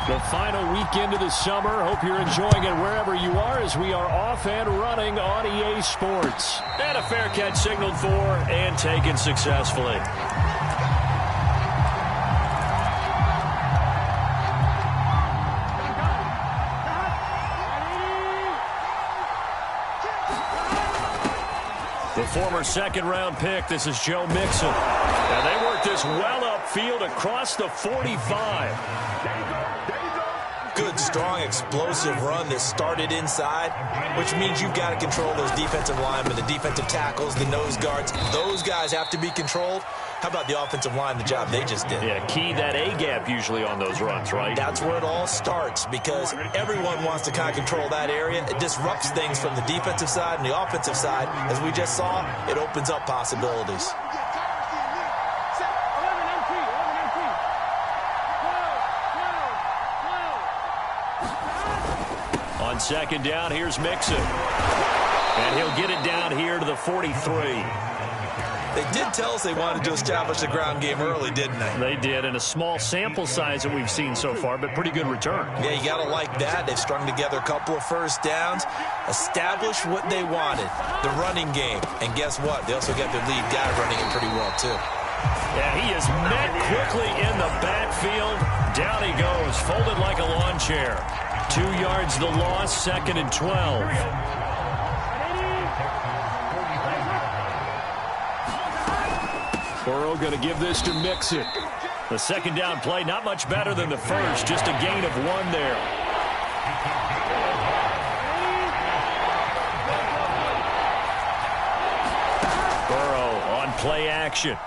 The final weekend of the summer. Hope you're enjoying it wherever you are as we are off and running on EA Sports. And a fair catch signaled for and taken successfully. The former second-round pick, this is Joe Mixon. And they work this well upfield across the 45. Good, strong, explosive run that started inside, which means you've got to control those defensive linemen, the defensive tackles, the nose guards. Those guys have to be controlled. How about the offensive line, the job they just did? Yeah, key that A-gap usually on those runs, right? That's where it all starts because everyone wants to kind of control that area. It disrupts things from the defensive side and the offensive side. As we just saw, it opens up possibilities. On second down, here's Mixon. And he'll get it down here to the 43. They did tell us they wanted to establish the ground game early, didn't they? They did, and a small sample size that we've seen so far, but pretty good return. Yeah, you got to like that. They've strung together a couple of first downs, established what they wanted, the running game. And guess what? They also got their lead guy running it pretty well, too. Yeah, he is met quickly in the backfield. Down he goes, folded like a lawn chair. 2 yards the loss, 2nd and 12. Burrow going to give this to Mixon. The second down play, not much better than the first. Just a gain of 1 there. Burrow on play action.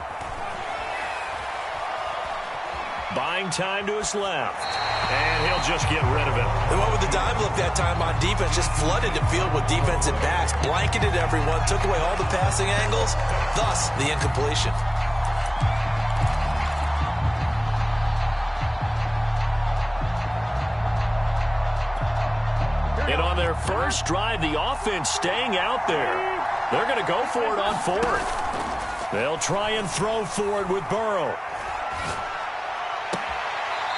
Buying time to his left. And he'll just get rid of it. The one with the dime look that time on defense just flooded the field with defensive backs, blanketed everyone, took away all the passing angles, thus the incompletion. And on their first drive, the offense staying out there. They're going to go for it on 4th. They'll try and throw for it with Burrow.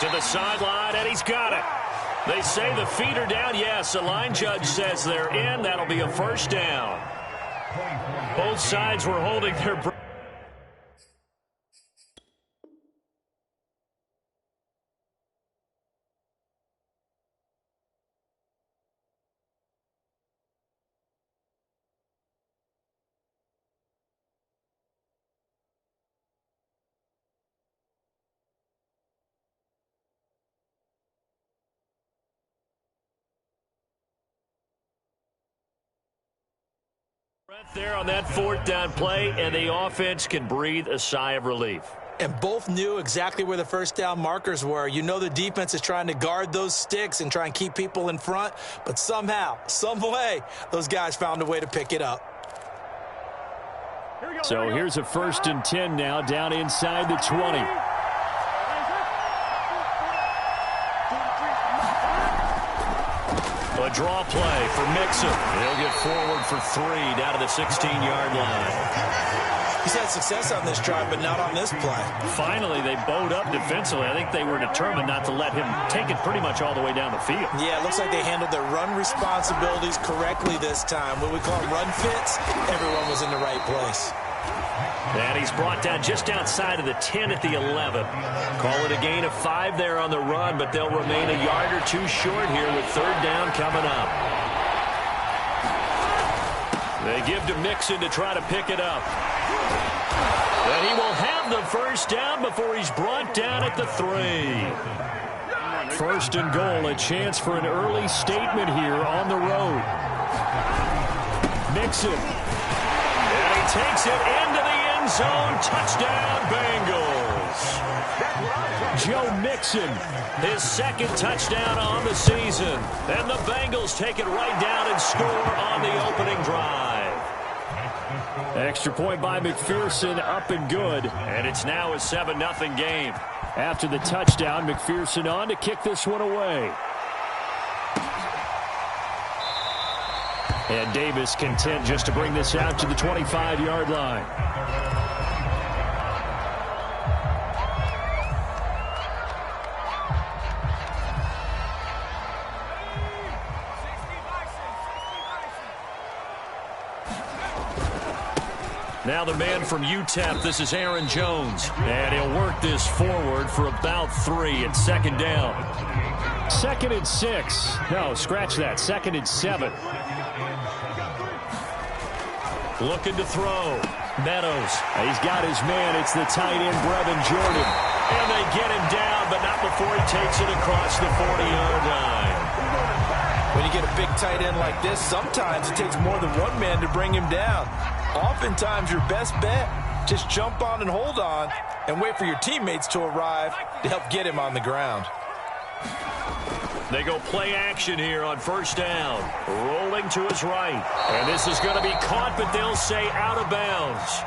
To the sideline, and he's got it. They say the feet are down. Yes, the line judge says they're in. That'll be a first down. Both sides were holding their breath. There on that 4th down play, and the offense can breathe a sigh of relief. And both knew exactly where the first down markers were. You know the defense is trying to guard those sticks and try and keep people in front, but somehow, some way, those guys found a way to pick it up. So here's a 1st and 10 now, down inside the 20. A draw play for Mixon. He'll get forward for 3 down to the 16-yard line. He's had success on this drive, but not on this play. Finally, they bowed up defensively. I think they were determined not to let him take it pretty much all the way down the field. Yeah, it looks like they handled their run responsibilities correctly this time. What we call run fits, everyone was in the right place. And he's brought down just outside of the 10 at the 11. Call it a gain of 5 there on the run, but they'll remain a yard or 2 short here with 3rd down coming up. They give to Mixon to try to pick it up. And he will have the first down before he's brought down at the 3. 1st and goal, a chance for an early statement here on the road. Mixon. And he takes it into the end zone. Touchdown, Bengals. Joe Mixon. His 2nd touchdown on the season. And the Bengals take it right down and score on the opening drive. Extra point by McPherson, up and good. And it's now a 7-0 game. After the touchdown, McPherson on to kick this one away. And Davis content just to bring this out to the 25-yard line. Now the man from UTEP, this is Aaron Jones. And he'll work this forward for about 3. It's second down. 2nd and 6. No, scratch that. 2nd and 7. Looking to throw. Meadows. He's got his man. It's the tight end, Brevin Jordan. And they get him down, but not before he takes it across the 40-yard line. When you get a big tight end like this, sometimes it takes more than one man to bring him down. Oftentimes, your best bet, just jump on and hold on and wait for your teammates to arrive to help get him on the ground. They go play action here on first down. Rolling to his right. And this is going to be caught, but they'll say out of bounds.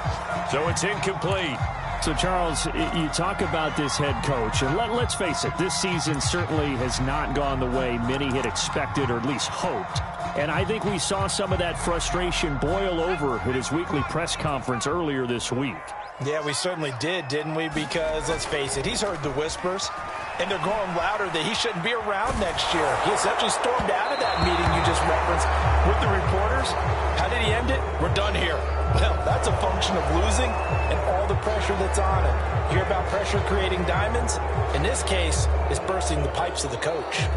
So it's incomplete. So, Charles, you talk about this head coach, and let's face it, this season certainly has not gone the way many had expected or at least hoped. And I think we saw some of that frustration boil over at his weekly press conference earlier this week. Yeah, we certainly did, didn't we? Because, let's face it, he's heard the whispers, and they're growing louder that he shouldn't be around next year. He essentially stormed out of that meeting you just referenced with the reporters. How did he end it? We're done here. Well, that's a function of losing and all the pressure that's on it. You hear about pressure creating diamonds? In this case, it's bursting the pipes of the coach.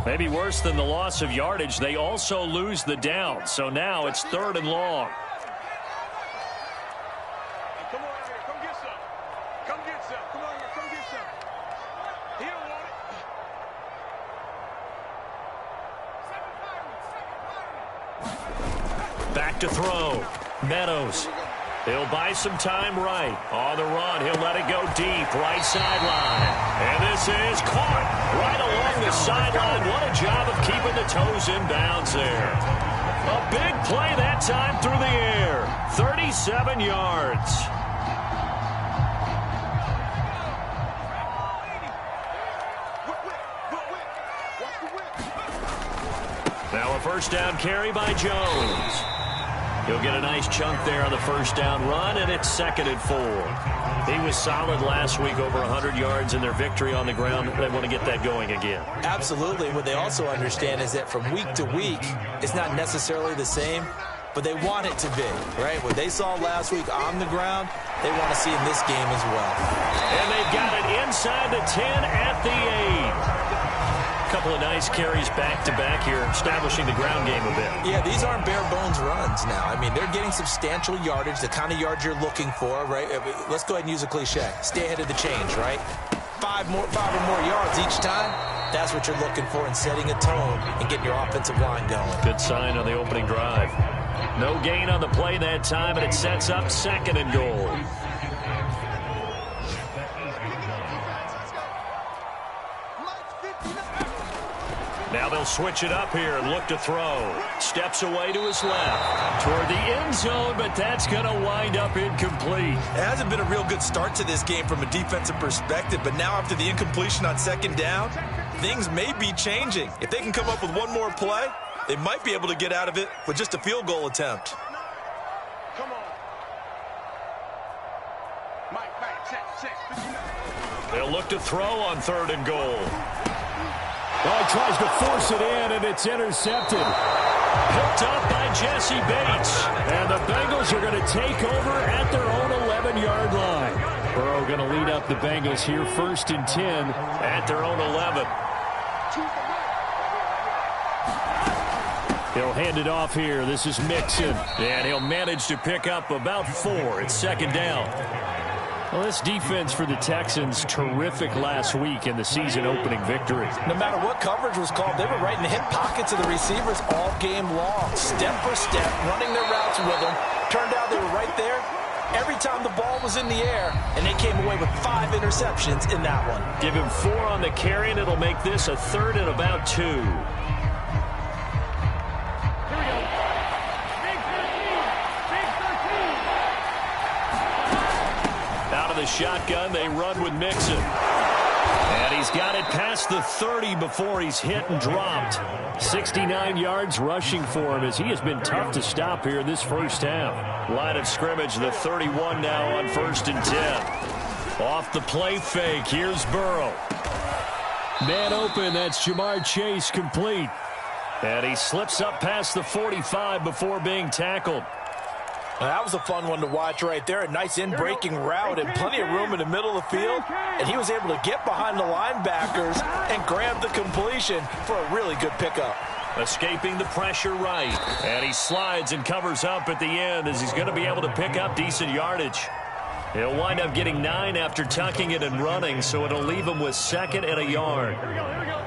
Maybe worse than the loss of yardage, they also lose the down. So now it's 3rd and long. Come on here, come get some. Come get some. Come on here, come get some. He don't want it. Back to throw. Meadows. He'll buy some time right. On the run, he'll let it go deep. Right sideline. And this is caught right along the sideline. What a job of keeping the toes in bounds there. A big play that time through the air. 37 yards. Now a first down carry by Jones. He'll get a nice chunk there on the first down run, and it's 2nd and 4. He was solid last week, over 100 yards in their victory on the ground. They want to get that going again. Absolutely. What they also understand is that from week to week, it's not necessarily the same, but they want it to be, right? What they saw last week on the ground, they want to see in this game as well. And they've got it inside the 10 at the 8. Couple of nice carries back-to-back here, establishing the ground game a bit. Yeah, these aren't bare-bones runs now. I mean, they're getting substantial yardage, the kind of yards you're looking for, right? Let's go ahead and use a cliche. Stay ahead of the change, right? 5 or more yards each time. That's what you're looking for in setting a tone and getting your offensive line going. Good sign on the opening drive. No gain on the play that time, and it sets up 2nd and goal. Now they'll switch it up here and look to throw. Steps away to his left. Toward the end zone, but that's going to wind up incomplete. It hasn't been a real good start to this game from a defensive perspective, but now after the incompletion on 2nd down, things may be changing. If they can come up with one more play, they might be able to get out of it with just a field goal attempt. Come on. Mike, check. They'll look to throw on 3rd and goal. Oh, he tries to force it in, and it's intercepted. Picked up by Jesse Bates. And the Bengals are going to take over at their own 11-yard line. Burrow going to lead up the Bengals here, 1st and 10 at their own 11. He'll hand it off here. This is Mixon. And he'll manage to pick up about 4. It's 2nd down. Well, this defense for the Texans, terrific last week in the season-opening victory. No matter what coverage was called, they were right in the hip pockets of the receivers all game long. Step for step, running their routes with them. Turned out they were right there every time the ball was in the air, and they came away with 5 interceptions in that one. Give him 4 on the carry, and it'll make this a 3rd and about 2. The shotgun, they run with Mixon. And he's got it past the 30 before he's hit and dropped. 69 yards rushing for him as he has been tough to stop here this first half. Line of scrimmage, the 31 now on 1st and 10. Off the play fake, here's Burrow. Man open, that's Jamar Chase complete. And he slips up past the 45 before being tackled. Now, that was a fun one to watch right there. A nice in-breaking route and plenty of room in the middle of the field. And he was able to get behind the linebackers and grab the completion for a really good pickup. Escaping the pressure right. And he slides and covers up at the end as he's going to be able to pick up decent yardage. He'll wind up getting 9 after tucking it and running, so it'll leave him with 2nd and a yard. Here we go, here we go.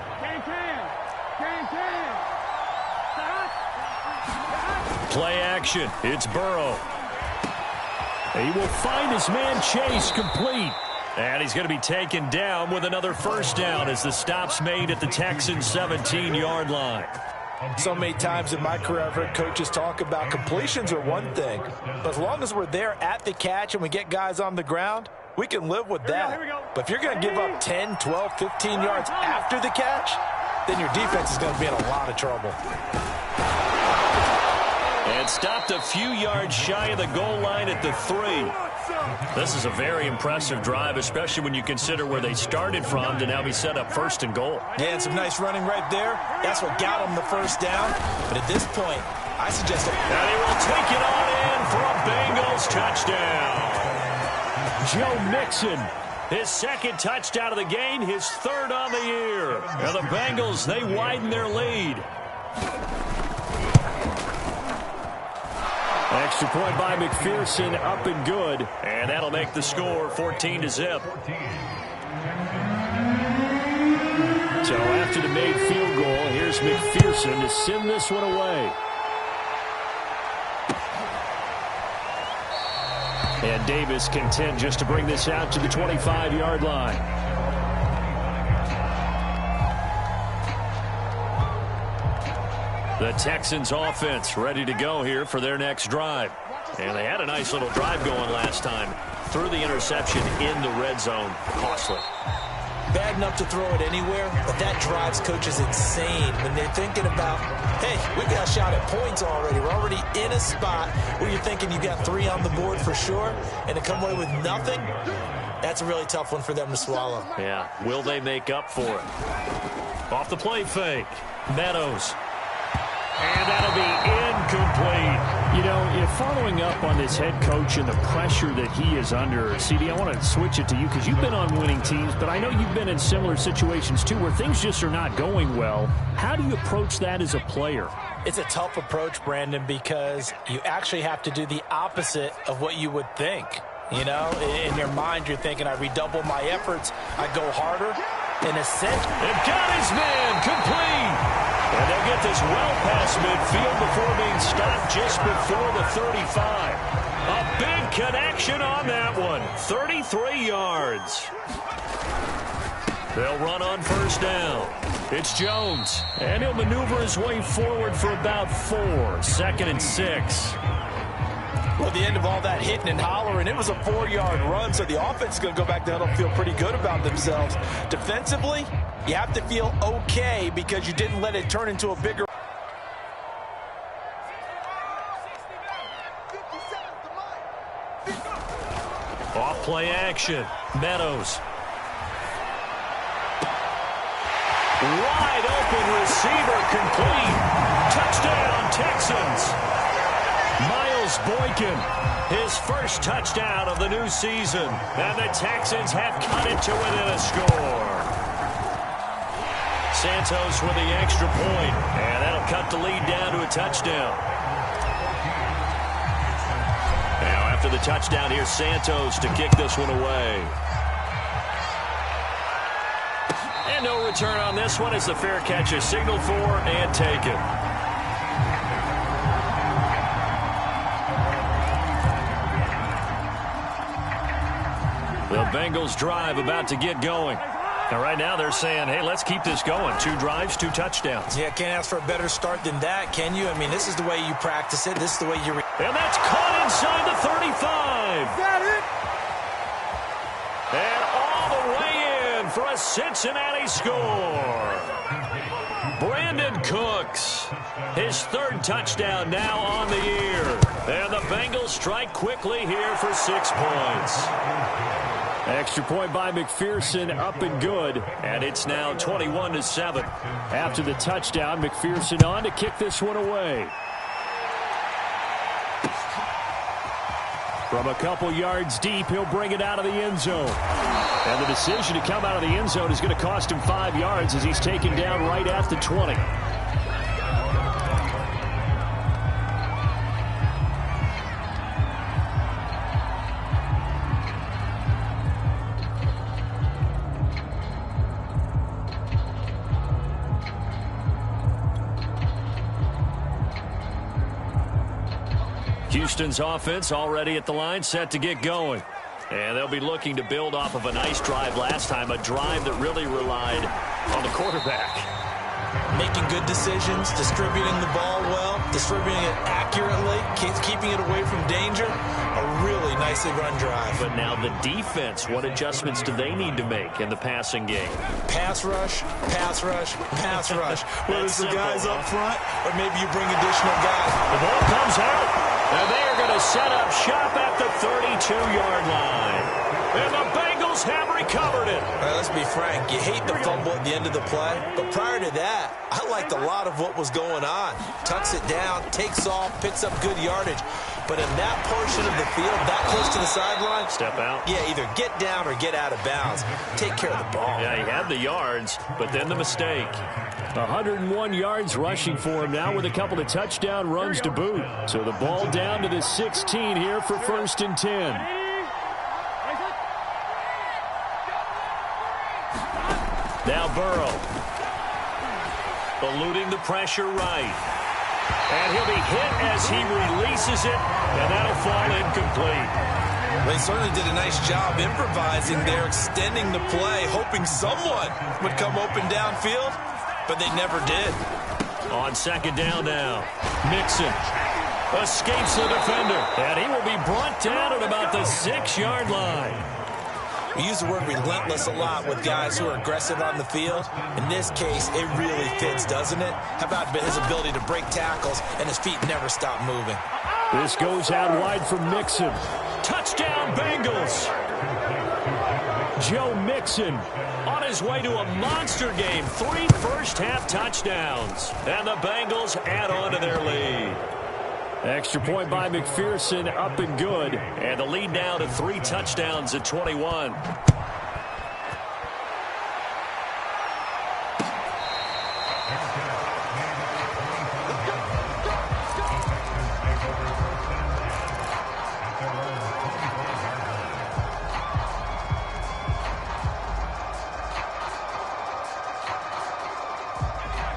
Play action. It's Burrow. He will find his man Chase complete. And he's going to be taken down with another first down as the stop's made at the Texans' 17-yard line. So many times in my career, I've heard coaches talk about completions are one thing. But as long as we're there at the catch and we get guys on the ground, we can live with that. But if you're going to give up 10, 12, 15 yards after the catch, then your defense is going to be in a lot of trouble. And stopped a few yards shy of the goal line at the 3. This is a very impressive drive, especially when you consider where they started from to now be set up 1st and goal. Yeah, and some nice running right there. That's what got them the first down. But at this point, I suggest that. And he will take it on in for a Bengals touchdown. Joe Mixon. His 2nd touchdown of the game, his 3rd on the year. And the Bengals, they widen their lead. Extra point by McPherson, up and good. And that'll make the score 14-0. So after the made field goal, here's McPherson to send this one away. And Davis content just to bring this out to the 25-yard line. The Texans offense ready to go here for their next drive. And they had a nice little drive going last time. Threw the interception in the red zone. Costly. Bad enough to throw it anywhere, but that drives coaches insane when they're thinking about, hey, we've got a shot at points already. We're already in a spot where you're thinking you've got 3 on the board for sure, and to come away with nothing, that's a really tough one for them to swallow. Yeah, will they make up for it? Off the play fake. Meadows. And that'll be incomplete. You know, if following up on this head coach and the pressure that he is under, CD, I want to switch it to you because you've been on winning teams, but I know you've been in similar situations too where things just are not going well. How do you approach that as a player? It's a tough approach, Brandon, because you actually have to do the opposite of what you would think. You know, in your mind, you're thinking, I redouble my efforts, I go harder. In a sense, they've got his man complete. And they'll get this well past midfield before being stopped just before the 35. A big connection on that one. 33 yards. They'll run on first down. It's Jones. And he'll maneuver his way forward for about 4. 2nd and 6. Well, at the end of all that hitting and hollering, it was a 4-yard run, so the offense is going to go back down and feel pretty good about themselves. Defensively, you have to feel okay because you didn't let it turn into a bigger. Off play action. Meadows. Wide open receiver complete. Touchdown, Texans. Miles Boykin, his first touchdown of the new season. And the Texans have cut it to within a score. Santos with the extra point. And that'll cut the lead down to a touchdown. Now after the touchdown, here's Santos to kick this one away. And no return on this one as the fair catch is signaled for and taken. The Bengals drive about to get going. And right now they're saying, hey, let's keep this going. 2 drives, 2 touchdowns. Yeah, can't ask for a better start than that, can you? I mean, this is the way you practice it. This is the way you... And that's caught inside the 35. Got it. And all the way in for a Cincinnati score. Brandon Cooks, his 3rd touchdown now on the year. And the Bengals strike quickly here for 6 points. Extra point by McPherson, up and good. And it's now 21-7. After the touchdown, McPherson on to kick this one away. From a couple yards deep, he'll bring it out of the end zone. And the decision to come out of the end zone is going to cost him 5 yards as he's taken down right at the 20. Houston's offense already at the line, set to get going. And they'll be looking to build off of a nice drive last time, a drive that really relied on the quarterback. Making good decisions, distributing the ball well, distributing it accurately, keeping it away from danger. A really nicely run drive. But now the defense, what adjustments do they need to make in the passing game? Pass rush, pass rush, pass rush. Whether it's the guys up front or maybe you bring additional guys. The ball comes out, and they are going to set up shop at the 32-yard line. And the Bengals have recovered it. All right, let's be frank. You hate the fumble at the end of the play. But prior to that, I liked a lot of what was going on. Tucks it down, takes off, picks up good yardage. But in that portion of the field, that close to the sideline, step out. Yeah, either get down or get out of bounds. Take care of the ball. Yeah, he had the yards, but then the mistake. 101 yards rushing for him now with a couple of touchdown runs to boot. So the ball down to the 16 here for 1st and 10. Now Burrow. Eluding the pressure right. And he'll be hit as he releases it, and that'll fall incomplete. They certainly did a nice job improvising there, extending the play, hoping someone would come open downfield, but they never did. On 2nd down now, Mixon escapes the defender, and he will be brought down at about the 6-yard line. We use the word relentless a lot with guys who are aggressive on the field. In this case, it really fits, doesn't it? How about his ability to break tackles and his feet never stop moving? This goes out wide for Mixon. Touchdown, Bengals. Joe Mixon on his way to a monster game. 3 first-half touchdowns. And the Bengals add on to their lead. Extra point by McPherson, up and good. And the lead now to 3 touchdowns at 21.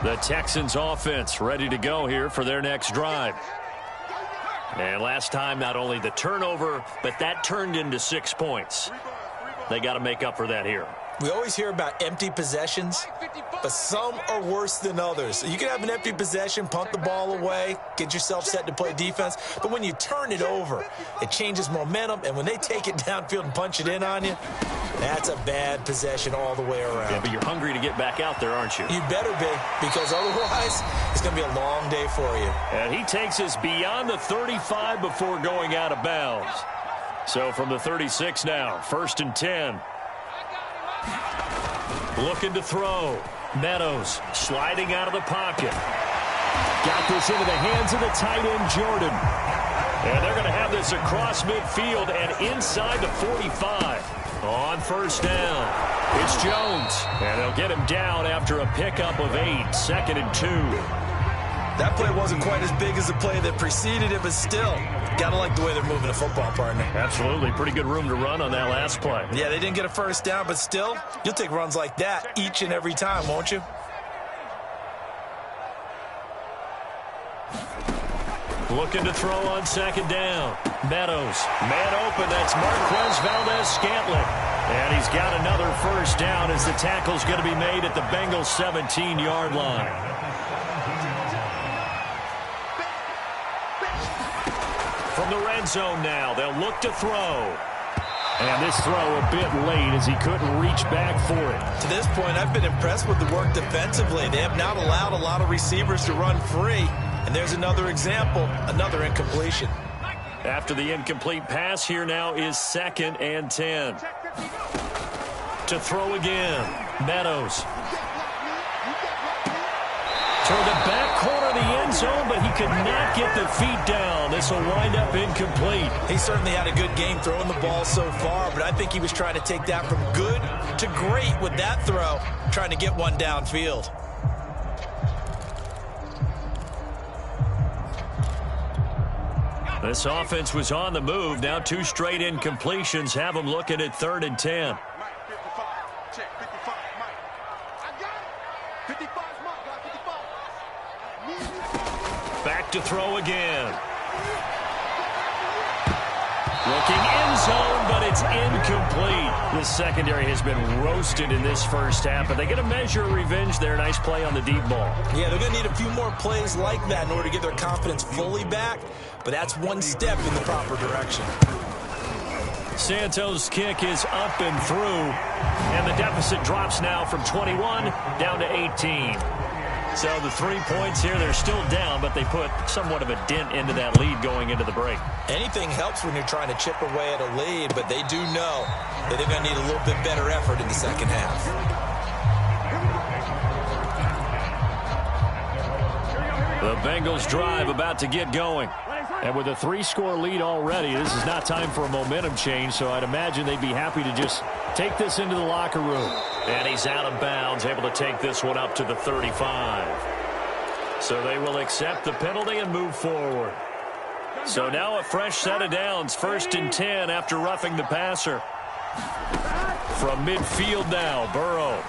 The Texans offense ready to go here for their next drive. And last time, not only the turnover, but that turned into 6 points. They got to make up for that here. We always hear about empty possessions, but some are worse than others. You can have an empty possession, punt the ball away, get yourself set to play defense, but when you turn it over, it changes momentum, and when they take it downfield and punch it in on you, that's a bad possession all the way around. Yeah, but you're hungry to get back out there, aren't you? You better be, because otherwise, it's going to be a long day for you. And he takes us beyond the 35 before going out of bounds. So from the 36 now, 1st and 10. Looking to throw. Meadows sliding out of the pocket. Got this into the hands of the tight end, Jordan. And they're going to have this across midfield and inside the 45. On 1st down, it's Jones. And they'll get him down after a pickup of 8, 2nd and 2. That play wasn't quite as big as the play that preceded it, but still, gotta like the way they're moving the football, partner. Absolutely. Pretty good room to run on that last play. Yeah, they didn't get a 1st down, but still, you'll take runs like that each and every time, won't you? Looking to throw on 2nd down. Meadows. Man open. That's Marquez Valdez-Scantling. And he's got another 1st down as the tackle's going to be made at the Bengals' 17-yard line. From the red zone now, they'll look to throw. And this throw a bit late as he couldn't reach back for it. To this point, I've been impressed with the work defensively. They have not allowed a lot of receivers to run free. And there's another example, another incompletion. After the incomplete pass, here now is 2nd and 10. To throw again. Meadows. Toward the back corner of the end zone, but he could not get the feet down. This will wind up incomplete. He certainly had a good game throwing the ball so far, but I think he was trying to take that from good to great with that throw, trying to get one downfield. This offense was on the move. Now 2 straight incompletions have them looking at 3rd and 10. Back to throw again. Looking end zone, but it's incomplete. This secondary has been roasted in this first half, but they get a measure of revenge there. Nice play on the deep ball. Yeah, they're going to need a few more plays like that in order to get their confidence fully back, but that's one step in the proper direction. Santos' kick is up and through, and the deficit drops now from 21 down to 18. So the 3 points here, they're still down, but they put somewhat of a dent into that lead going into the break. Anything helps when you're trying to chip away at a lead, but they do know that they're going to need a little bit better effort in the second half. The Bengals drive about to get going. And with a 3-score lead already, this is not time for a momentum change, so I'd imagine they'd be happy to just take this into the locker room. And he's out of bounds, able to take this one up to the 35. So they will accept the penalty and move forward. So now a fresh set of downs, 1st and 10 after roughing the passer. From midfield now, Burrow.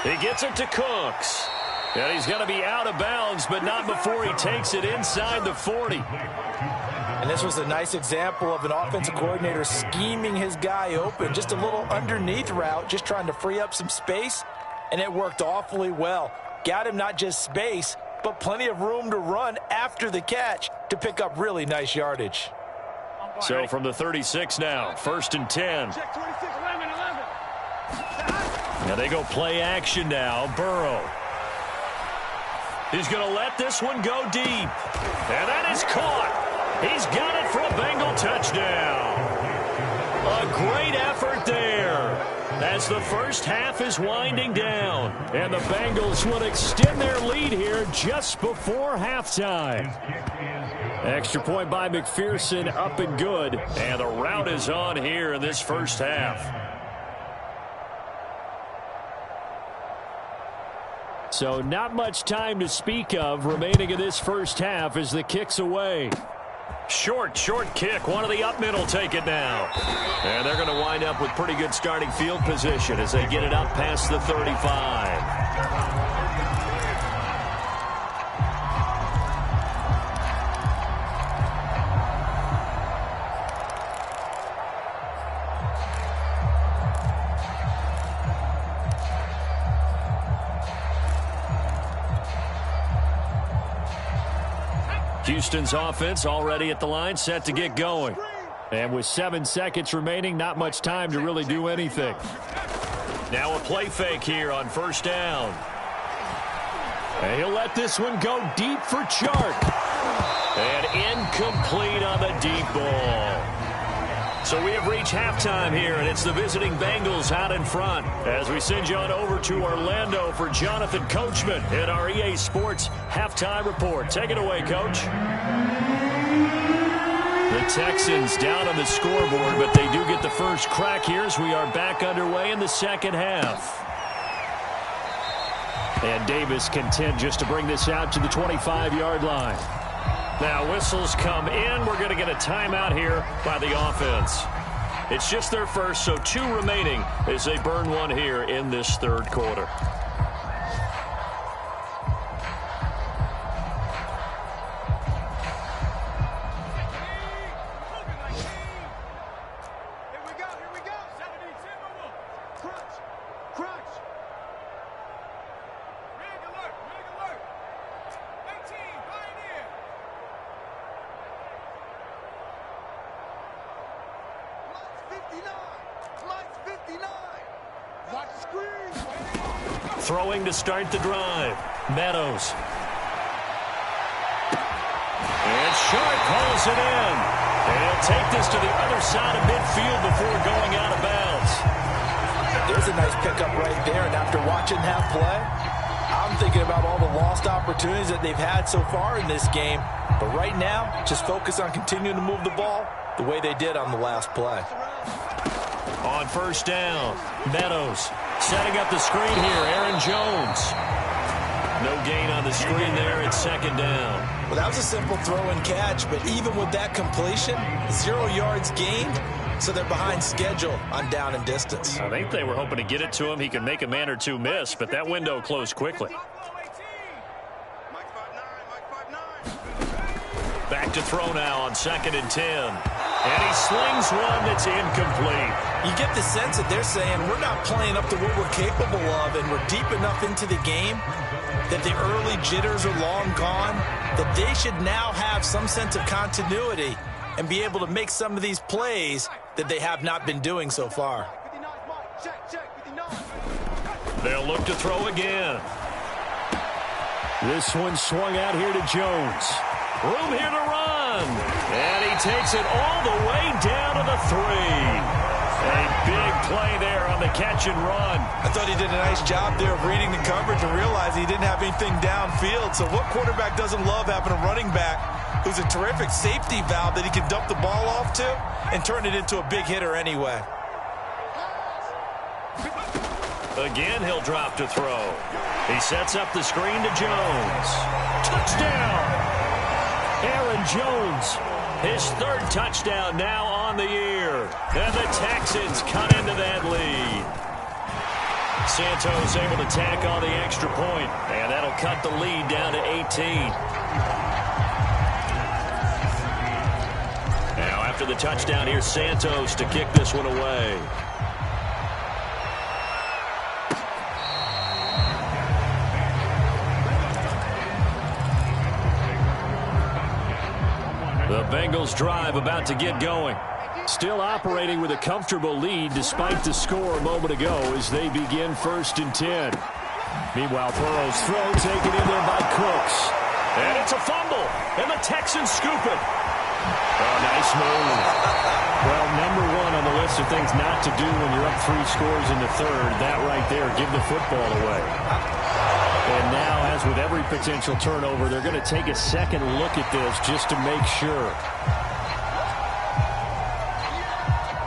He gets it to Cooks. And he's going to be out of bounds, but not before he takes it inside the 40. And this was a nice example of an offensive coordinator scheming his guy open. Just a little underneath route, just trying to free up some space, and it worked awfully well. Got him not just space, but plenty of room to run after the catch to pick up really nice yardage. So from the 36 now, 1st and 10. Now they go play action now. Burrow. He's going to let this one go deep. And that is caught. He's got it for a Bengal touchdown. A great effort there as the first half is winding down. And the Bengals will extend their lead here just before halftime. Extra point by McPherson, up and good. And the route is on here in this first half. So not much time to speak of remaining in this first half as the kick's away. Short kick. One of the up middle take it now. And they're going to wind up with pretty good starting field position as they get it up past the 35. Houston's offense already at the line, set to get going. And with 7 seconds remaining, not much time to really do anything. Now a play fake here on 1st down. And he'll let this one go deep for Chark. And incomplete on the deep ball. So we have reached halftime here, and it's the visiting Bengals out in front. As we send you on over to Orlando for Jonathan Coachman in our EA Sports Halftime Report. Take it away, Coach. The Texans down on the scoreboard, but they do get the first crack here as we are back underway in the second half. And Davis content just to bring this out to the 25-yard line. Now whistles come in. We're going to get a timeout here by the offense. It's just their first, so 2 remaining as they burn one here in this 3rd quarter. Throwing to start the drive. Meadows. And Sharp hauls it in. And he'll take this to the other side of midfield before going out of pickup right there. And after watching that play, I'm thinking about all the lost opportunities that they've had so far in this game. But right now, just focus on continuing to move the ball the way they did on the last play. On first down, Meadows setting up the screen here. Aaron Jones. No gain on the screen there. It's second down. Well, that was a simple throw and catch, but even with that completion, 0 yards gained, so they're behind schedule on down and distance. I think they were hoping to get it to him. He could make a man or two miss, but that window closed quickly. Back to throw now on 2nd and 10. And he slings one that's incomplete. You get the sense that they're saying we're not playing up to what we're capable of, and we're deep enough into the game that the early jitters are long gone, that they should now have some sense of continuity and be able to make some of these plays that they have not been doing so far. They'll look to throw again. This one swung out here to Jones. Room here to run. And he takes it all the way down to the 3. A big play there on the catch and run. I thought he did a nice job there of reading the coverage and realizing he didn't have anything downfield. So what quarterback doesn't love having a running back who's a terrific safety valve that he can dump the ball off to and turn it into a big hitter anyway? Again, he'll drop to throw. He sets up the screen to Jones. Touchdown! Aaron Jones, his 3rd touchdown now on the year. And the Texans cut into that lead. Santos able to tack on the extra point, and that'll cut the lead down to 18. Now after the touchdown, here's Santos to kick this one away. The Bengals drive about to get going. Still operating with a comfortable lead despite the score a moment ago as they begin 1st and 10. Meanwhile, Burrow's throw taken in there by Cooks. And it's a fumble, and the Texans scoop it. Oh, nice move. Well, number 1 on the list of things not to do when you're up 3 scores in the 3rd. That right there, give the football away. And now, as with every potential turnover, they're going to take a second look at this just to make sure.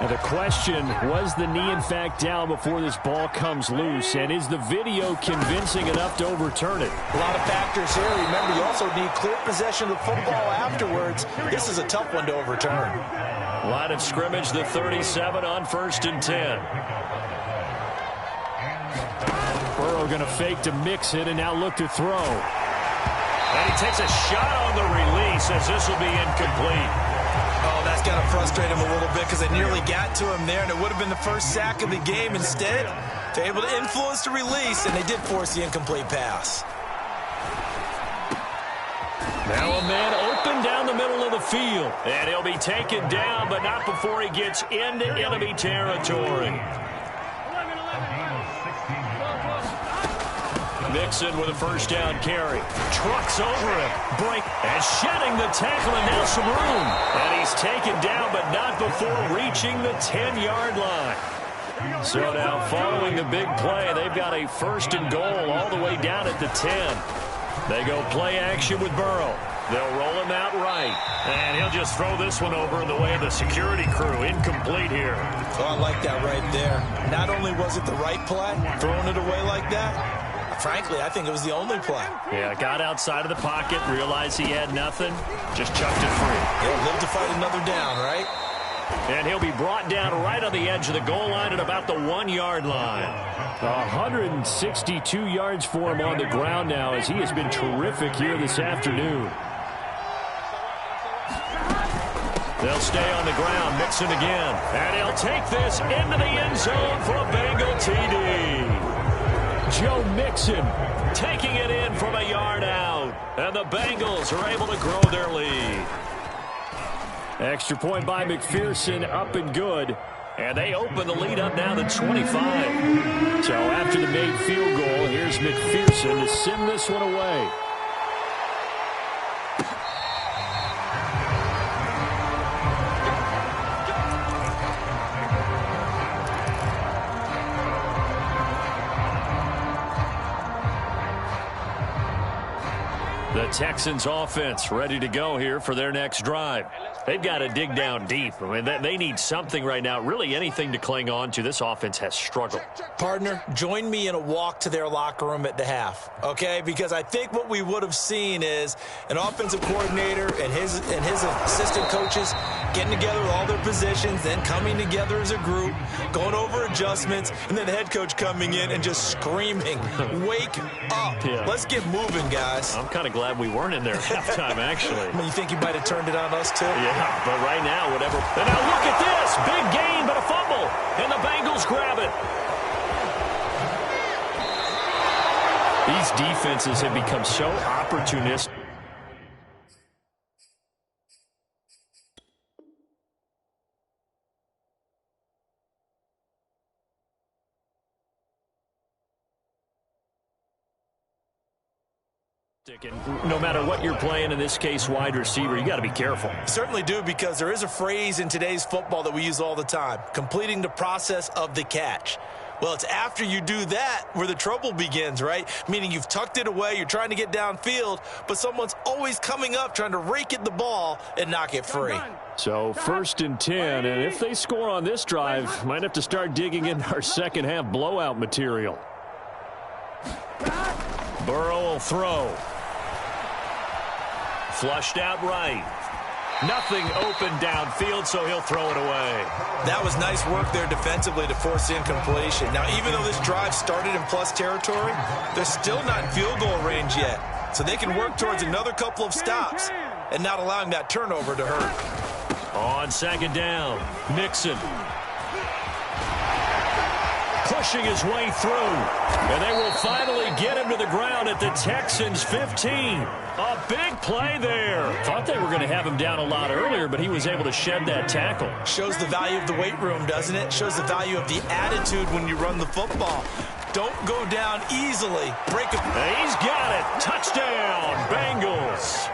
Now the question, was the knee in fact down before this ball comes loose? And is the video convincing enough to overturn it? A lot of factors here. Remember, you also need clear possession of the football afterwards. This is a tough one to overturn. Line of scrimmage, the 37 on 1st and 10. Burrow going to fake to mix it and now look to throw. And he takes a shot on the release as this will be incomplete. Oh, that's got to frustrate him a little bit because they nearly got to him there, and it would have been the first sack of the game. Instead, they're able to influence the release, and they did force the incomplete pass. Now a man open down the middle of the field. And he'll be taken down, but not before he gets into enemy territory. Mixon with a 1st down carry. Trucks over him. Break. And shedding the tackle, and now some room. And he's taken down, but not before reaching the 10-yard line. So now following the big play, they've got a 1st and goal all the way down at the 10. They go play action with Burrow. They'll roll him out right. And he'll just throw this one over in the way of the security crew. Incomplete here. Oh, I like that right there. Not only was it the right play, throwing it away like that, frankly, I think it was the only play. Yeah, got outside of the pocket, realized he had nothing, just chucked it free. Yeah, live to fight another down, right? And he'll be brought down right on the edge of the goal line at about the 1-yard line. 162 yards for him on the ground now as he has been terrific here this afternoon. They'll stay on the ground, Mixon again. And he'll take this into the end zone for a Bengal TD. Joe Mixon taking it in from a yard out. And the Bengals are able to grow their lead. Extra point by McPherson, up and good. And they open the lead up now to 25. So after the made field goal, here's McPherson to send this one away. Texans offense ready to go here for their next drive. They've got to dig down deep. I mean, they need something right now, really anything to cling on to. This offense has struggled. Partner, join me in a walk to their locker room at the half, okay? Because I think what we would have seen is an offensive coordinator and his assistant coaches getting together with all their positions, then coming together as a group, going over adjustments, and then the head coach coming in and just screaming, wake up. Yeah. Let's get moving, guys. I'm kind of glad we weren't in there at halftime, actually. I mean, you think you might have turned it on us, too? Yeah, but right now, whatever. And now look at this. Big gain, but a fumble. And the Bengals grab it. These defenses have become so opportunistic. And no matter what you're playing, in this case, wide receiver, you got to be careful. Certainly do, because there is a phrase in today's football that we use all the time, completing the process of the catch. Well, it's after you do that where the trouble begins, right? Meaning you've tucked it away, you're trying to get downfield, but someone's always coming up trying to rake at the ball and knock it free. So 1st and 10, and if they score on this drive, might have to start digging into our second half blowout material. Burrow will throw. Flushed out right. Nothing open downfield, so he'll throw it away. That was nice work there defensively to force incompletion. Now, even though this drive started in plus territory, they're still not in field goal range yet. So they can work towards another couple of stops and not allowing that turnover to hurt. On 2nd down, Mixon. Pushing his way through. And they will finally get him to the ground at the Texans' 15. A big play there. Thought they were going to have him down a lot earlier, but he was able to shed that tackle. Shows the value of the weight room, doesn't it? Shows the value of the attitude when you run the football. Don't go down easily. Break it. He's got it. Touchdown, Bengals.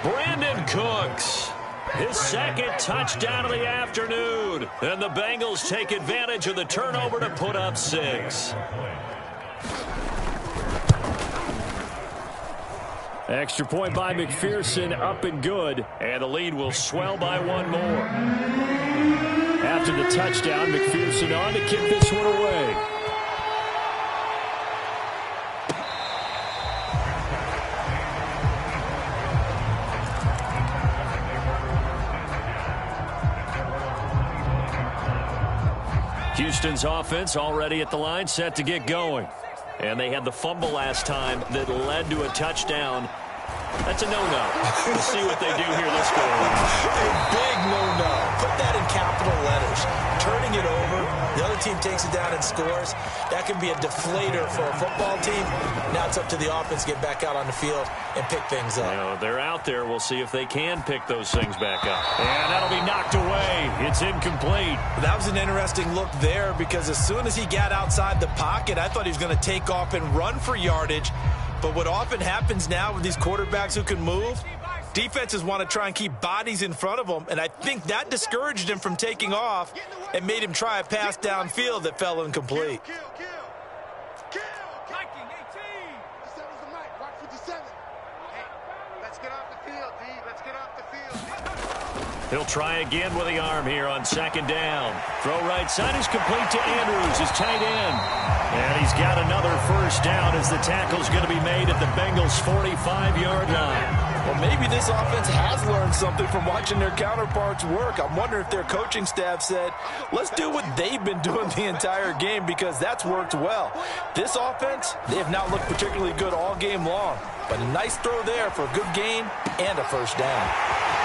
Brandon Cooks. His 2nd touchdown of the afternoon. And the Bengals take advantage of the turnover to put up 6. Extra point by McPherson, up and good. And the lead will swell by 1 more. After the touchdown, McPherson on to kick this one away. Houston's offense already at the line, set to get going. And they had the fumble last time that led to a touchdown. That's a no-no. We'll see what they do here this go. A big no-no. Put that in capital letters. Turning it over, the other team takes it down and scores. That can be a deflator for a football team. Now it's up to the offense to get back out on the field and pick things up. You know, they're out there. We'll see if they can pick those things back up. And that'll be knocked away. It's incomplete. That was an interesting look there, because as soon as he got outside the pocket, I thought he was going to take off and run for yardage. But what often happens now with these quarterbacks who can move, defenses want to try and keep bodies in front of them, and I think that discouraged him from taking off and made him try a pass downfield that fell incomplete. He'll try again with the arm here on 2nd down. Throw right side is complete to Andrews, his tight end. And he's got another 1st down as the tackle's going to be made at the Bengals' 45-yard line. Well, maybe this offense has learned something from watching their counterparts work. I'm wondering if their coaching staff said, let's do what they've been doing the entire game, because that's worked well. This offense, they have not looked particularly good all game long. But a nice throw there for a good gain and a 1st down.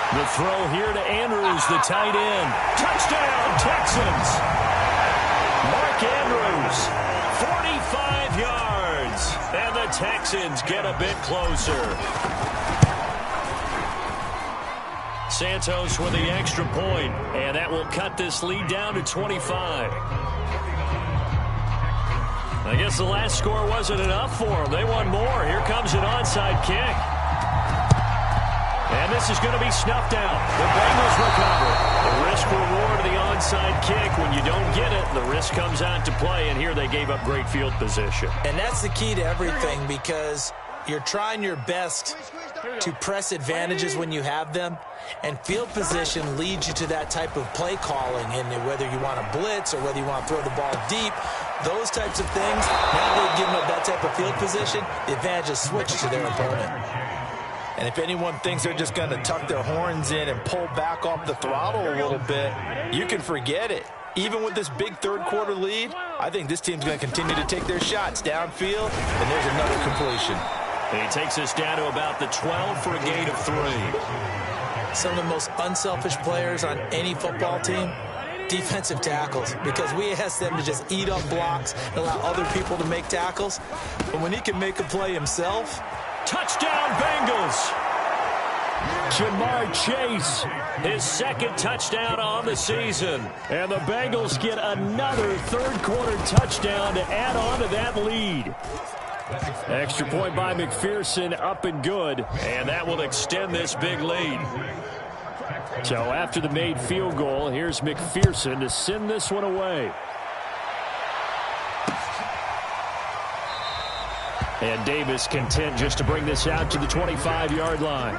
The throw here to Andrews, the tight end. Touchdown, Texans. Mark Andrews, 45 yards. And the Texans get a bit closer. Santos with the extra point, and that will cut this lead down to 25. I guess the last score wasn't enough for them. They want more. Here comes an onside kick. And this is going to be snuffed out. The Bengals recover. The risk-reward of the onside kick. When you don't get it, the risk comes out to play, and here they gave up great field position. And that's the key to everything, because you're trying your best to press advantages when you have them, and field position leads you to that type of play calling, and whether you want to blitz or whether you want to throw the ball deep, those types of things, now they've given up that type of field position, the advantage is switched to their opponent. And if anyone thinks they're just going to tuck their horns in and pull back off the throttle a little bit, you can forget it. Even with this big third-quarter lead, I think this team's going to continue to take their shots downfield, and there's another completion. And he takes us down to about the 12 for a gain of 3. Some of the most unselfish players on any football team, defensive tackles, because we ask them to just eat up blocks and allow other people to make tackles. But when he can make a play himself... Touchdown, Bengals! Jamar Chase, his second touchdown on the season. And the Bengals get another third-quarter touchdown to add on to that lead. Extra point by McPherson, up and good. And that will extend this big lead. So after the made field goal, here's McPherson to send this one away. And Davis content just to bring this out to the 25-yard line.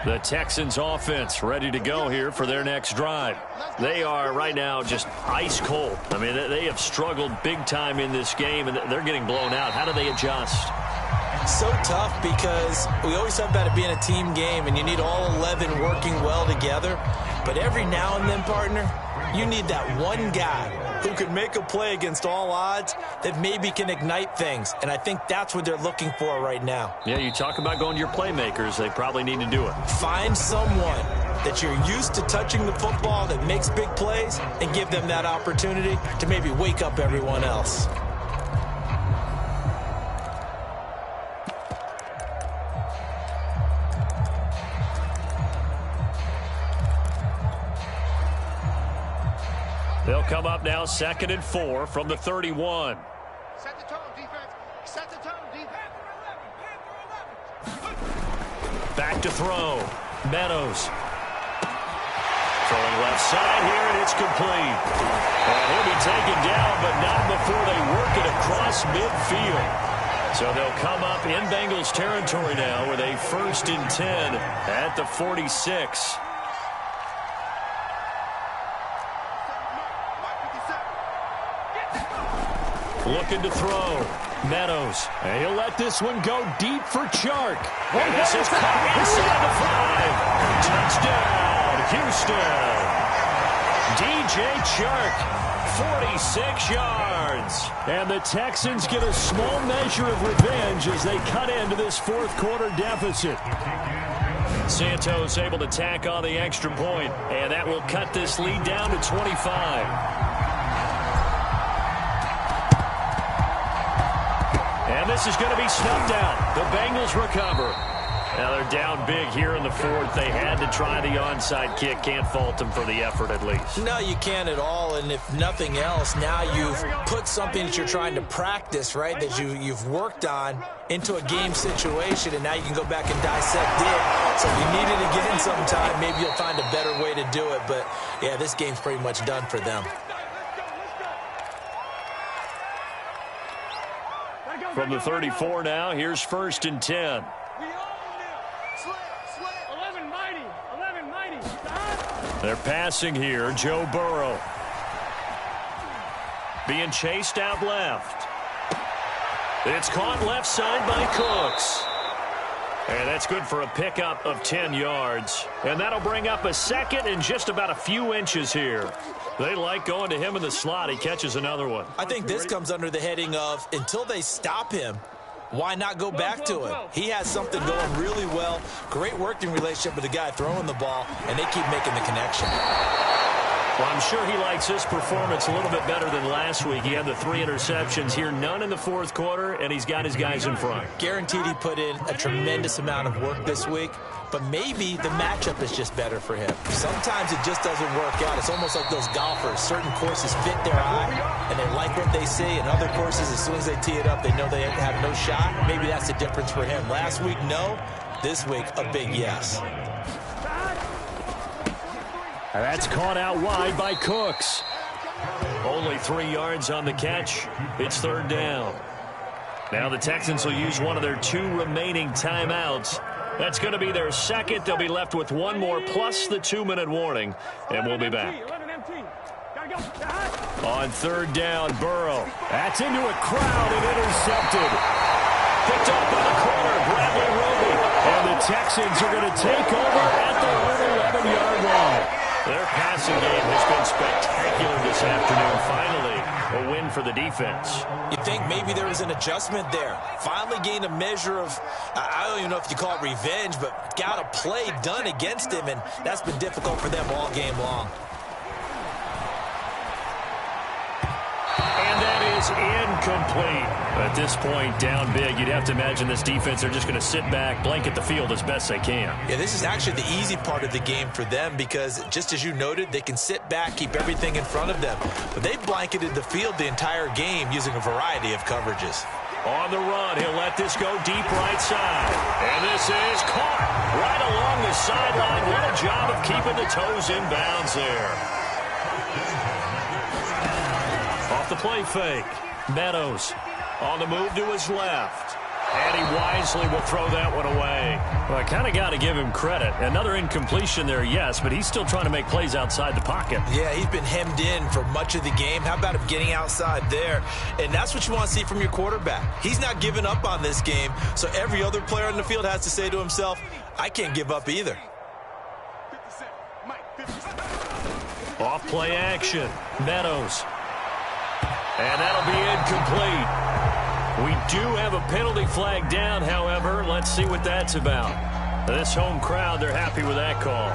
The Texans offense ready to go here for their next drive. They are right now just ice cold. I mean, they have struggled big time in this game, and they're getting blown out. How do they adjust? So tough because we always talk about it being a team game, and you need all 11 working well together. But every now and then, partner, you need that one guy who can make a play against all odds that maybe can ignite things. And I think that's what they're looking for right now. Yeah, you talk about going to your playmakers. They probably need to do it. Find someone that you're used to touching the football that makes big plays and give them that opportunity to maybe wake up everyone else. They'll come up now 2nd and 4 from the 31. Set the tone, defense. Set the tone, defense. Back to throw. Meadows. Throwing left side here, and it's complete. And he'll be taken down, but not before they work it across midfield. So they'll come up in Bengals territory now with a 1st and 10 at the 46. Looking to throw. Meadows. And he'll let this one go deep for Chark. And this is caught inside the 5. Touchdown, Houston. DJ Chark, 46 yards. And the Texans get a small measure of revenge as they cut into this fourth-quarter deficit. Santos able to tack on the extra point, and that will cut this lead down to 25. And this is going to be snuffed out. The Bengals recover. Now they're down big here in the fourth. They had to try the onside kick. Can't fault them for the effort at least. No, you can't at all. And if nothing else, now you've put something that you're trying to practice, right, that you've worked on into a game situation, and now you can go back and dissect it. So if you need it again sometime, maybe you'll find a better way to do it. But, yeah, this game's pretty much done for them. From the 34 now, here's 1st and 10. They're passing here. Joe Burrow. Being chased out left. It's caught left side by Cooks. And that's good for a pickup of 10 yards. And that'll bring up a 2nd and just about a few inches here. They like going to him in the slot. He catches another one. I think this comes under the heading of until they stop him, why not go back to him? He has something going really well. Great working relationship with the guy throwing the ball, and they keep making the connection. Well, I'm sure he likes his performance a little bit better than last week. He had the 3 interceptions here, none in the fourth quarter, and he's got his guys in front. Guaranteed he put in a tremendous amount of work this week, but maybe the matchup is just better for him. Sometimes it just doesn't work out. It's almost like those golfers. Certain courses fit their eye, and they like what they see, and other courses, as soon as they tee it up, they know they have no shot. Maybe that's the difference for him. Last week, no. This week, a big yes. And that's caught out wide by Cooks. Only 3 yards on the catch. It's third down. Now the Texans will use one of their 2 remaining timeouts. That's going to be their second. They'll be left with one more plus the 2-minute warning, and we'll be back. On third down, Burrow. That's into a crowd and intercepted. Picked up by the corner, Bradley Roby. And the Texans are going to take over at their own 11-yard line. Their passing game has been spectacular this afternoon. Finally, a win for the defense. You think maybe there was an adjustment there. Finally gained a measure of, I don't even know if you call it revenge, but got a play done against him, and that's been difficult for them all game long. And that is incomplete. At this point, down big, you'd have to imagine this defense, they're just going to sit back, blanket the field as best they can. Yeah, this is actually the easy part of the game for them because, just as you noted, they can sit back, keep everything in front of them. But they blanketed the field the entire game using a variety of coverages. On the run, he'll let this go deep right side. And this is caught right along the sideline. What a job of keeping the toes in bounds there. Off the play fake. Meadows on the move to his left. And he wisely will throw that one away. Well, I kind of got to give him credit. Another incompletion there, yes, but he's still trying to make plays outside the pocket. Yeah, he's been hemmed in for much of the game. How about him getting outside there? And that's what you want to see from your quarterback. He's not giving up on this game, so every other player on the field has to say to himself, I can't give up either. Off play action. Meadows. And that'll be incomplete. We do have a penalty flag down, however. Let's see what that's about. This home crowd, they're happy with that call.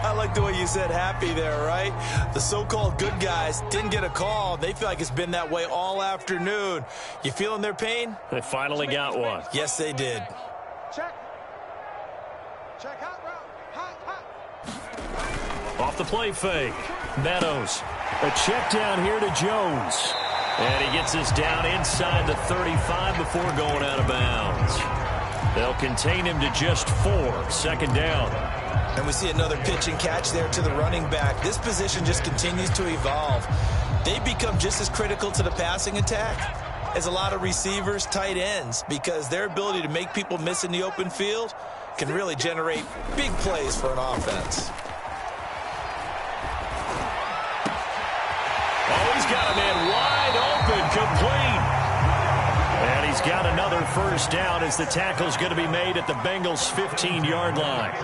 I like the way you said happy there, right? The so-called good guys didn't get a call. They feel like it's been that way all afternoon. You feeling their pain? They finally got one. Yes, they did. Check. Check hot route. Hot. Off the play fake. Meadows. A check down here to Jones. And he gets this down inside the 35 before going out of bounds. They'll contain him to just 4. Second down. And we see another pitch and catch there to the running back. This position just continues to evolve. They become just as critical to the passing attack as a lot of receivers, tight ends, because their ability to make people miss in the open field can really generate big plays for an offense. Oh, he's got a man wide open, complete. And he's got another first down as the tackle's going to be made at the Bengals' 15-yard line.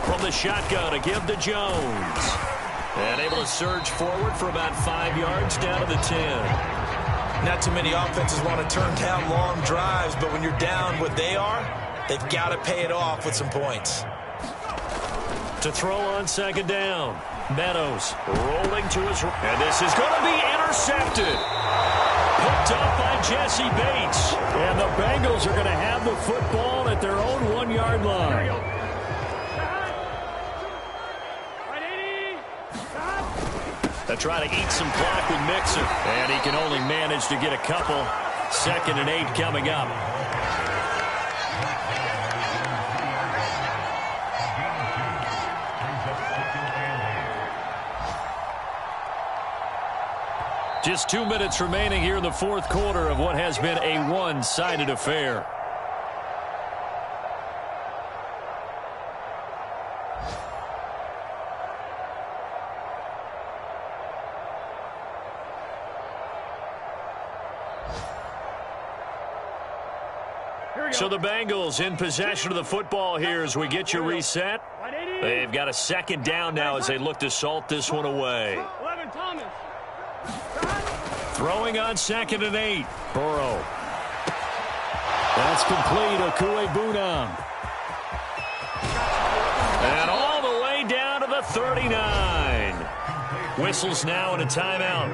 From the shotgun, a give to Jones. And able to surge forward for about 5 yards down to the 10. Not too many offenses want to turn down long drives, but when you're down what they are, they've got to pay it off with some points. To throw on second down. Meadows rolling to his right. And this is going to be intercepted. Picked up by Jesse Bates. And the Bengals are going to have the football at their own 1-yard line. They try to eat some clock with Mixon. And he can only manage to get a couple. 2nd and 8 coming up. Just 2 minutes remaining here in the fourth quarter of what has been a one-sided affair. So the Bengals in possession of the football here as we get you reset. They've got a second down now as they look to salt this one away. 11 Thomas. Throwing on 2nd and 8. Burrow. That's complete. Okuegbunam. And all the way down to the 39. Whistles now and a timeout.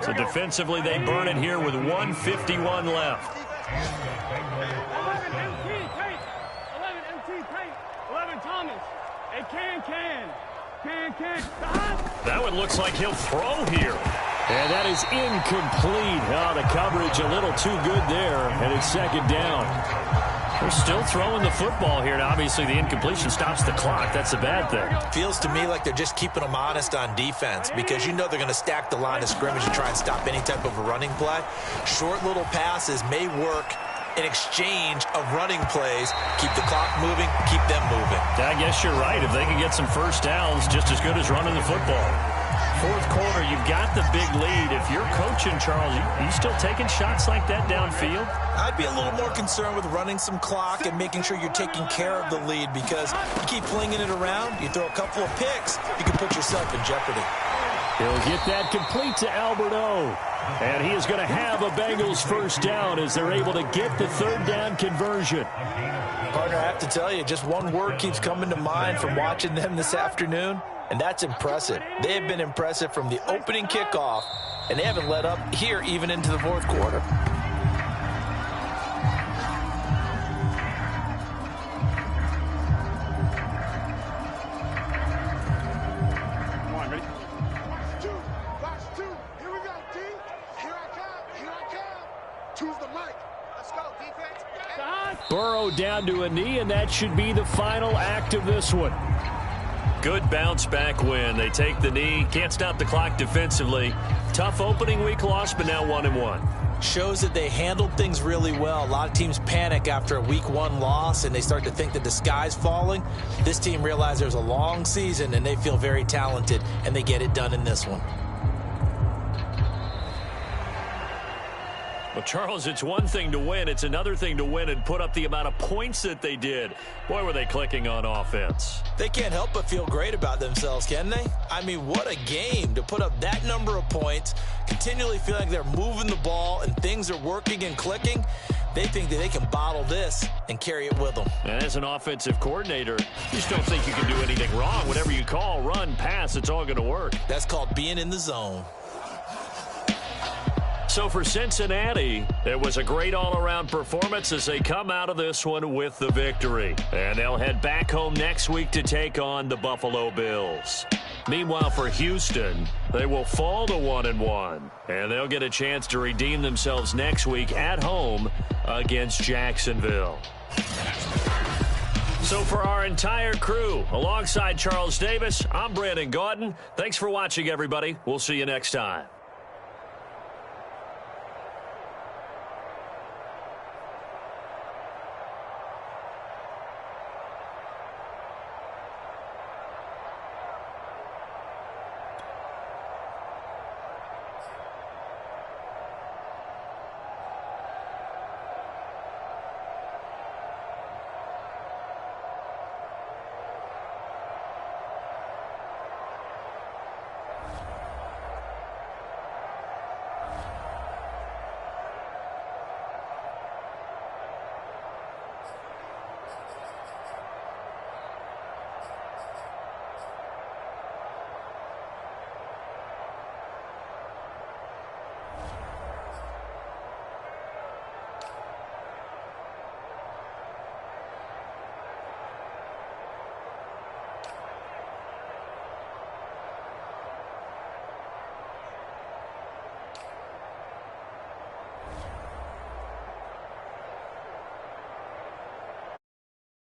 So defensively they burn it here with 1:51 left. 11 Thomas. Hey, can. That one looks like he'll throw here. And that is incomplete. Oh, the coverage a little too good there, and it's second down. They're still throwing the football here, and obviously the incompletion stops the clock. That's a bad thing. Feels to me like they're just keeping them honest on defense because you know they're going to stack the line of scrimmage and try and stop any type of a running play. Short little passes may work in exchange of running plays. Keep the clock moving, keep them moving. I guess you're right. If they can get some first downs, just as good as running the football. Fourth quarter, you've got the big lead. If you're coaching, Charles, you still taking shots like that downfield? I'd be a little more concerned with running some clock and making sure you're taking care of the lead because you keep flinging it around, you throw a couple of picks, you can put yourself in jeopardy. He'll get that complete to Alberto. And he is going to have a Bengals first down as they're able to get the third down conversion. Partner, I have to tell you, just one word keeps coming to mind from watching them this afternoon, and that's impressive. They have been impressive from the opening kickoff, and they haven't let up here even into the fourth quarter. Burrow down to a knee, and that should be the final act of this one. Good bounce-back win. They take the knee. Can't stop the clock defensively. Tough opening week loss, but now 1-1. Shows that they handled things really well. A lot of teams panic after a week 1 loss, and they start to think that the sky's falling. This team realized there's a long season, and they feel very talented, and they get it done in this one. Well, Charles, it's one thing to win. It's another thing to win and put up the amount of points that they did. Boy, were they clicking on offense. They can't help but feel great about themselves, can they? I mean, what a game to put up that number of points, continually feeling like they're moving the ball and things are working and clicking. They think that they can bottle this and carry it with them. And as an offensive coordinator, you just don't think you can do anything wrong. Whatever you call, run, pass, it's all going to work. That's called being in the zone. So for Cincinnati, it was a great all-around performance as they come out of this one with the victory. And they'll head back home next week to take on the Buffalo Bills. Meanwhile, for Houston, they will fall to 1-1. And they'll get a chance to redeem themselves next week at home against Jacksonville. So for our entire crew, alongside Charles Davis, I'm Brandon Gaudin. Thanks for watching, everybody. We'll see you next time.